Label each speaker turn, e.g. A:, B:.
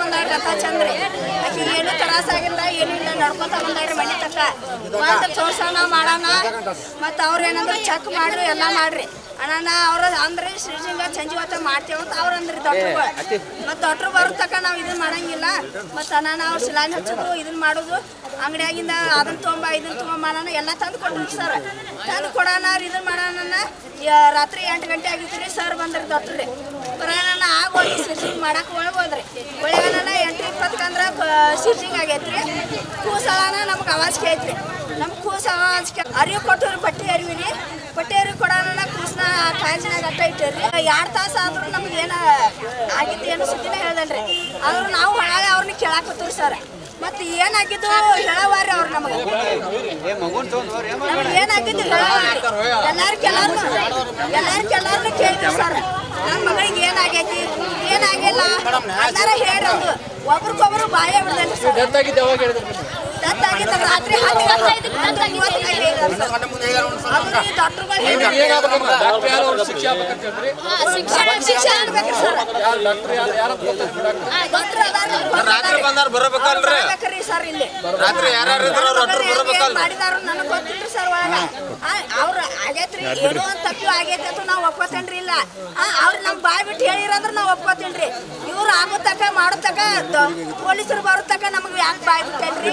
A: ಬಂದಾಳ್ರಿ ರಥ ಚಂದ್ರಿ ಆಕಿ ಏನು ತ್ರಾಸಾಗಿಲ್ಲ ಏನು ಇಲ್ಲ ನಡ್ಕೊಂತ ಬಂದಾಳ್ರಿ ಮನೆ ತಕ್ಕ ಬಂದು ತೋರ್ಸೋಣ ಮಾಡೋಣ ಮತ್ತು ಅವ್ರು ಏನಂದ್ರೆ ಚೆಕ್ ಮಾಡ್ರಿ ಎಲ್ಲ ಮಾಡ್ರಿ ಅಣ್ಣ ಅವ್ರ ಅಂದ್ರೆ ಶ್ರೀಜಿಂಗ ಸಂಜೆ ಹೊತ್ತ ಮಾಡ್ತೇವಂತ ಅವ್ರು ಅಂದ್ರಿ ಡಾಕ್ಟ್ರುಗಳು ಮತ್ತು ಡಾಕ್ಟ್ರು ಬರೋ ತಕ್ಕ ನಾವು ಇದನ್ನ ಮಾಡಂಗಿಲ್ಲ ಮತ್ತು ಅಣ್ಣ ಅವ್ರು ಶಿಲಾನ್ ಹಚ್ಚಿದ್ರು ಇದನ್ನ ಮಾಡೋದು ಅಂಗಡಿಯಾಗಿಂದ ಅದನ್ನ ತೊಗೊಂಬ ಇದನ್ನ ತೊಗೊಂಬಾನ ಎಲ್ಲ ತಂದು ಕೊಟ್ರಿ ಸರ್ ತಂದು ಕೊಡೋಣ ಇದನ್ನ ಮಾಡೋಣ ರಾತ್ರಿ 8 ಗಂಟೆ ಆಗಿತ್ತು ರೀ ಸರ್ ಬಂದ್ರಿ ಡಾಕ್ಟ್ರಿ ಬರೋಣ ಆಗೋಗಿ ಸಿರ್ಜಿಂಗ್ ಮಾಡಕ್ಕೆ ಒಳಗೋದ್ರಿ ಒಳಗನ 8:20 ಅಂದ್ರೆ ಸಿರ್ಜಿಂಗ್ ಆಗೈತ್ರಿ ಕೂಸಳನ ನಮ್ಗೆ ಅವಾಜ್ ಕೇಳ್ತ್ರಿ ನಮ್ಗೆ ಕೂಸ ಅವಾಜ್ ಅರಿವು ಕೊಟ್ಟವ್ರಿ ಬಟ್ಟೆ ಅರಿವಿನಿ ಬಟ್ಟೆ ಅರಿವು ಕೊಡೋಣ ಕೂಸನ ಕಾಂಜಿನಾಗ ಅಟ್ಟ ಇಟ್ಟರಿ 2 ತಾಸು ಆದ್ರೂ ನಮ್ಗೆ ಏನು ಆಗಿದ್ದು ಏನು ಸುದ್ದಿನ ಹೇಳ್ದಲ್ರಿ ಆದ್ರೂ ನಾವು ಒಳಗೆ ಅವ್ರನ್ನ ಕೇಳಾಕತ್ತೀವಿ ಸರ್ ಮತ್ತು ಏನಾಗಿದ್ದು ಹೇಳವಾರಿ ಅವ್ರು ನಮಗೆ ಏನಾಗಿದ್ದು ಹೇಳವಾರಿ ಎಲ್ಲಾರು ಕೇಳಿದ್ವಿ ಸರ್ ನನ್ನ ಮಗಳಿಗೆ ಏನಾಗೈತಿ ಏನಾಗಿಲ್ಲ ಅನ್ನಾರ ಹೇಳ್ರದು ಒಬ್ರಿಗೊಬ್ರು ಬಾಯ ಬಿಡ್ದಲ್ರಿ ಸರ್ ದತ್ತಾಗಿದ್ದ ರಾತ್ರಿ 10 ಗಂಟೆ ಶಿಕ್ಷೆ ಆಗ್ಬೇಕ್ರಿ ಸರ್ ಬರ್ಬೇಕ್ರಿ ಸರ್ ಇಲ್ಲಿ ಮಾಡಿದಾರು ನನಗೆ ಗೊತ್ತಿಲ್ರಿ ಸರ್ ಒಳಗ ಅವ್ರು ಆಗೈತ್ರಿ ಏನೋ ಒಂದು ತಪ್ಪು ಆಗೈತಿ ಅಂತ ನಾವು ಒಪ್ಕೋತೇನ್ರಿ ಇಲ್ಲ ಅವ್ರು ನಮ್ಮ ಬಾಯ್ ಬಿಟ್ಟು ಹೇಳಿರಂದ್ರೆ ನಾವು ಒಪ್ಕೋತೀನ್ರಿ ಇವ್ರು ಆಗೋತಕ್ಕ ಮಾಡೋತಕ್ಕ ಪೊಲೀಸರು ಬರೋತಕ್ಕ ನಮಗೆ ಯಾಕೆ ಬಾಯ್ ಬಿಟ್ಟೇನ್ರಿ